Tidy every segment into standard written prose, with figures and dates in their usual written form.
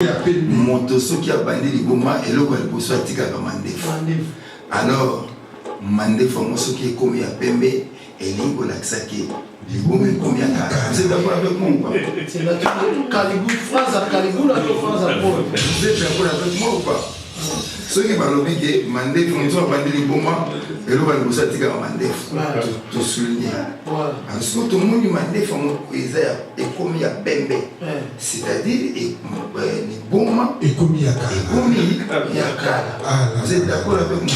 Moto soki abandi liboma eloko ya liboso atikaka mandefu. Alors mandefu yango soki ekomi ya pembe elingi kolakisaki liboma ekomi ya kaka. Vous êtes d'accord avec moi ou pas? C'est la Kalibou, phrase à Kalibou, la phrase à Paul. Vous êtes d'accord avec moi ou pas? Soki balobi ke mandefu moto abandi liboma eloko ya liboso atikaka mandefu. To souligner. Alors soki tomoni mandefu yango eza ekomi ya pembe. C'est-à-dire liboma ekomi ya kala. Vous êtes d'accord avec moi?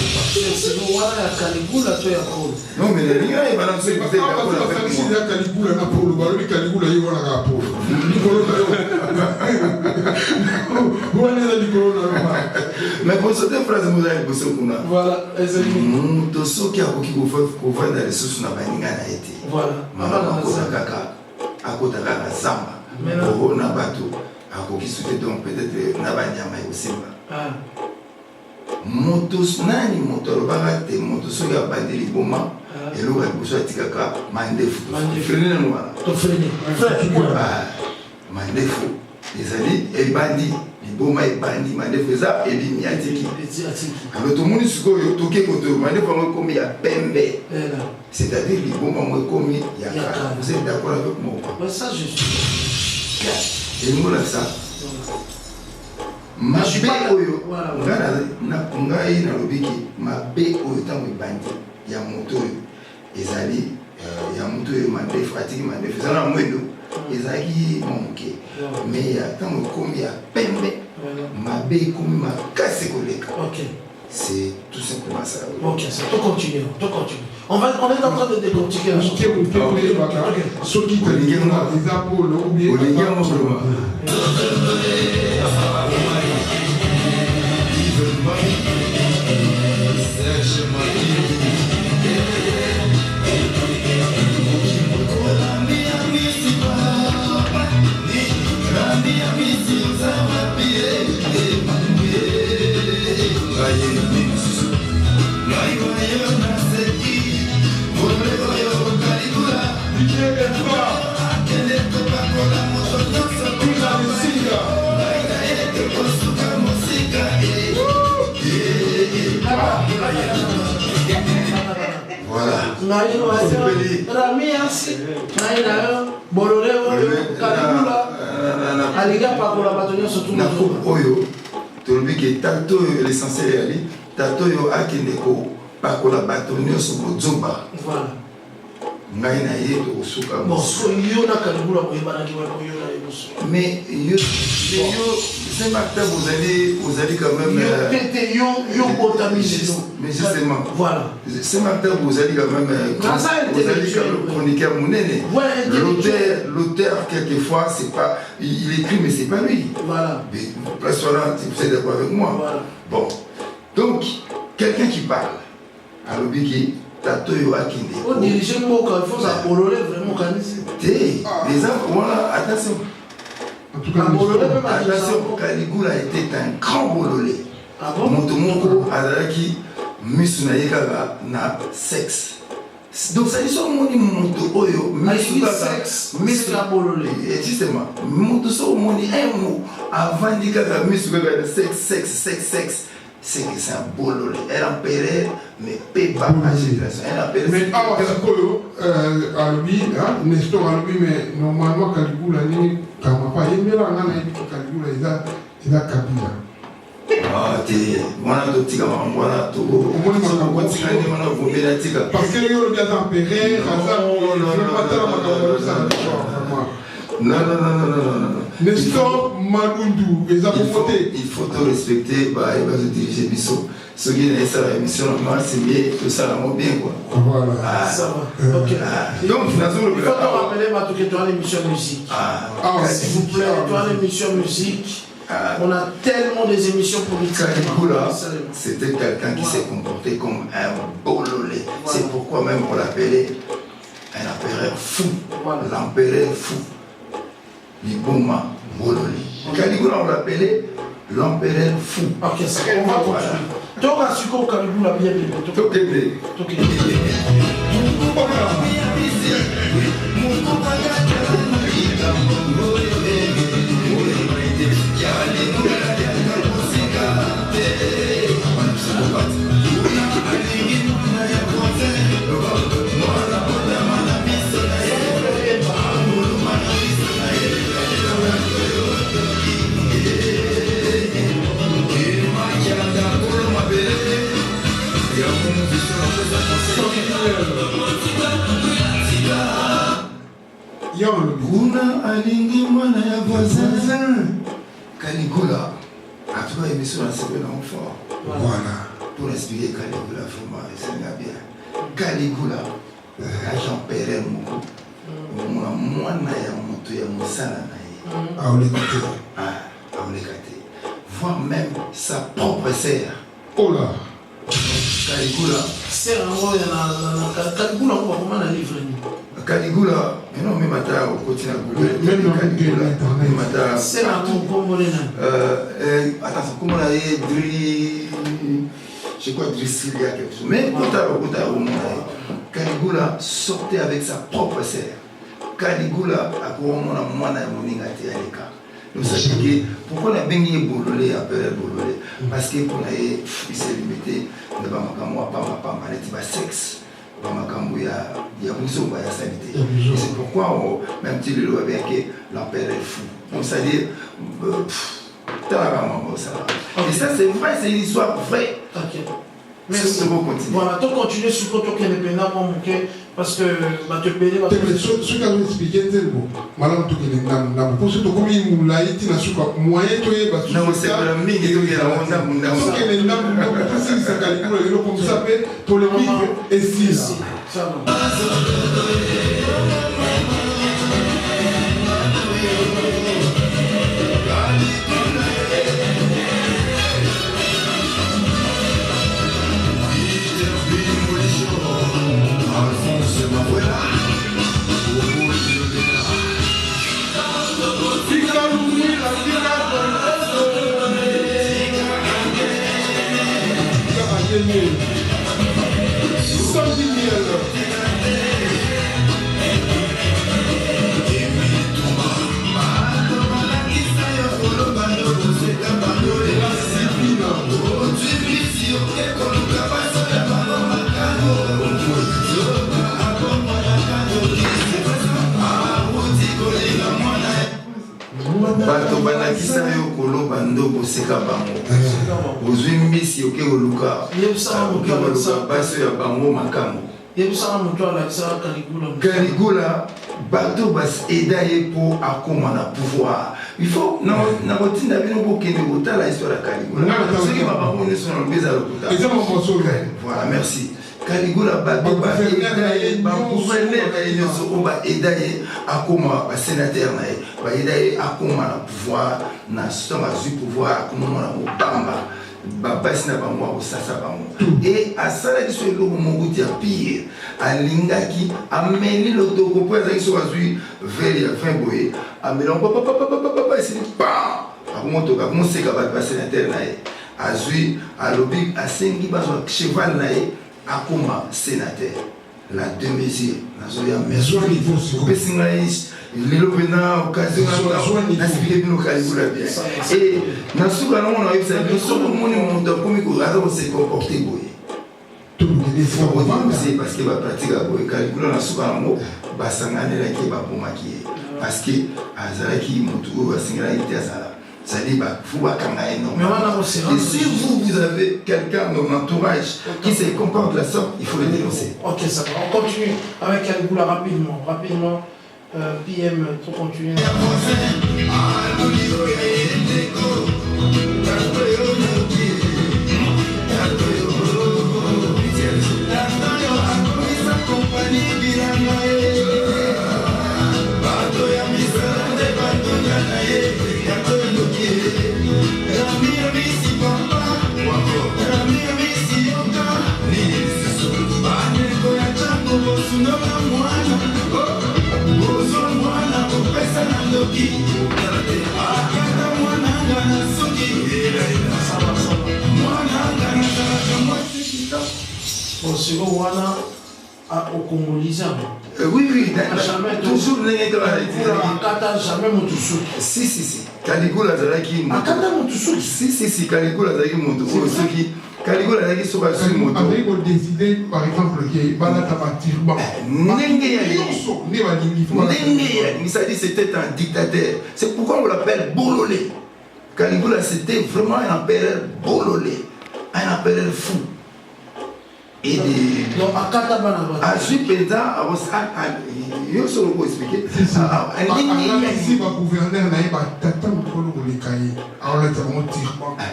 C'est le roi ya Kalibou, la toi ya Paul. Non mais les gars, ils balancent, vous êtes d'accord avec moi? Si la Kalibou la Paul, balobi Kalibou la yo na Paul. Mais pour cette phrase vous avez bossé kuna. Voilà, moto soki akoki kovanda lisusu na baninga na ete. Voilà. Mama akota kaka zamba. Oho na bato akoki soute donc peut-être na banyama ekosimba. Moto nani moto alobaka te moto soki abandi liboma eloko ya liboso atikaka mandefu. Frene na noir. Mandefu ezali ebandi liboma ebandi mandefu eza ebimi atiki. Alors tout le monde sikoyo toke koto mandefu yango ekomi ya pembe. C'est-à-dire liboma yango ekomi ya kaka. Vous êtes d'accord avec moi? Ça je suis. Et nous là ça. Mabe oyo ngai nalobiki mabe oyo ntango ebandi ya moto oyo ezali ya moto oyo mandefu atiki mandefu eza na mwendo ezalaki moke mais ya ntango ekomi ya pembe mabe ekomi makasi koleka. C'est tout simplement ça. Ok, c'est tout continue. On est en train de décortiquer la chose. Voilà. L'essentiel tato yo akende ko pakola bato nyonso bozoba. Voilà. Ngai na ye to suka bon so yo na Kalibou la koyeba ki wa yo na yebuso. Mais yo c'est Martin vous allez quand même yo botamise. Mais justement voilà. C'est Martin vous allez quand même chroniqueur monene. L'auteur quelquefois c'est pas il écrit mais c'est pas lui. Voilà. Mais place là vous êtes d'accord avec moi. Voilà. Bon. Donc quelqu'un qui parle à l'obiki tato yo akinde. On dirige le mot il faut ça bololé vraiment kanisi. Les gens voilà attention. En tout cas, attention, Kaligula était un grand bololé. Montomoko azalaki misuna yekaka na sexe. Donc ça dit so moni moto oyo misuna bololé. Justement, moto so moni un mot avant di kaka misuna de sexe. C'est que c'est un bololé. Elle empereur mais paie pas ma génération. Elle empereur. Mais ah Sikoyo Albi, Nestor Albi mais normalement Kaligula ni kama pas yemela ngana yebi Kaligula eza kabila. Ah t'es mwana to tika mwana to mwana vomela tika. Parce que yo le bien empereur, non. Nestor Malundu, il faut te respecter, il va se diriger biso. Ce qui est ça la émission normale, c'est bien, tout ça la bien quoi. Voilà. Ça va. Ok. Donc il faut te rappeler Matou que tu as l'émission musique. S'il vous plaît, tu as l'émission musique. On a tellement des émissions politiques. Kaligula, c'était quelqu'un qui s'est comporté comme un bololé. C'est pourquoi même on l'appelait un empereur fou. L'empereur fou. Liboma bololé. Kaligula, on l'appelait l'empereur fou. Ok, ça on va continuer. Donc, à ce qu'on Kaligula bien bien. Ok. alingi mwana ya voisin. Caligula. En tout cas, l'émission a servi dans fort. Voilà. Pour expliquer Caligula, vraiment, c'est bien. Caligula, l'agent Pérel Moko. Mwana ya moto ya mosala na ye. Aolekate. Voire même sa propre sœur. Oh là. Caligula. Sœur en Caligula, on va comment la livre. Caligula, mais non, même à au côté de même Caligula. C'est un bon attention, comment on a dit, je crois Dricilia quelque chose. Mais Caligula sortait avec sa propre sœur. Caligula a pour moi na moninga te aleka. Nous savons pourquoi on a bengi bololé appelé bololé parce que pour il s'est limité de ba makamwa pas malati ba sexe. Il y a beaucoup de sanité. Et c'est pourquoi, même si le loi que l'empereur est fou. Donc, c'est-à-dire, et ça, c'est vrai, c'est une histoire vraie. Ok. Merci. Voilà, donc continuez sur le token de Pénard, parce que tu peux payer. Ce que vous expliquez, c'est bon. Madame, tu connais Nam. Pour ce que vous avez dit, tu as moyen de faire. Non, c'est pas le mini, il y a un ce que les Nam, si ça calcule, comme ça s'appelle, pour le micro, et si. Ça va. bato banakisa yo koloba ndoko seka bango ozwi mbisi oke koluka basi ya bango makambo Caligula bato bas eda ye po akoma na pouvoir il faut na kotinda bino bokende kotala histoire ya Caligula soki babango nyonso na lobeza lokuta voilà merci Caligula bato baeda ye bagouverneur na ye nyonso oyo baeda ye akoma basénateur na ye baeda ye akoma na pouvoir na soki azwi pouvoir akoma na mobamba babasi na bango akosasa bango e asalaki so eloko moko ti ya pire alingaki ameli lotoko mpo azalaki so azwi vele ya vin boye amelango papapapapapa esili pa akomotoka akomoseka bato basénateur na ye azwi alobi asengi bazwa cheval na ye akoma sénateur la deux mesures nazoya merci kopesi ngai lelo pena occasion nasipike bino Caligula bien et nasuka nango nayebisa bino soki omoni moto akomi aza kose comporte boye c'est parce que bapratika boye Caligula nasuka nango basanganelaki babomaki ye parce que azalaki moto oyo basengelaki te azala. C'est-à-dire, il faut énormément. Et si vous avez quelqu'un dans l'entourage qui se comporte de la sorte, il faut le dénoncer. Ok, ça va. On continue avec Caligula rapidement. PM, pour continuer. Bon, c'est bon, voilà, au Congolais. Oui, toujours jamais Moutoussou. Si. Caligula Zalaki. Si, Caligula Zalaki Moutoussou. Caligula Zalaki Sobasu Moutoussou. Avec on décidé, par exemple, que Balata Batirba. C'est-à-dire c'était un dictateur. C'est pourquoi on l'appelle Bololé. Caligula, c'était vraiment un empereur Bololé. Un empereur fou. et des... Donc, à Katabana, je suis pédant, je vais vous expliquer. Si le gouverneur n'a pas t'attendre pour le cahier, alors là, tu vas mentir.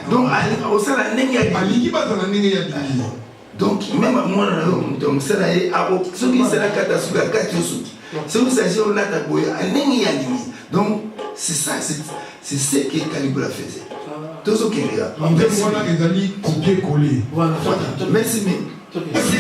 Donc, au sein de la donc, même moi, donc, ça là, ce qui c'est la catastrophe, la catastrophe. Ce qui s'agit de la donc, c'est ça, c'est ce que Caligula faisait. Tout ce qu'il y a. Voilà, merci, mais. Merci.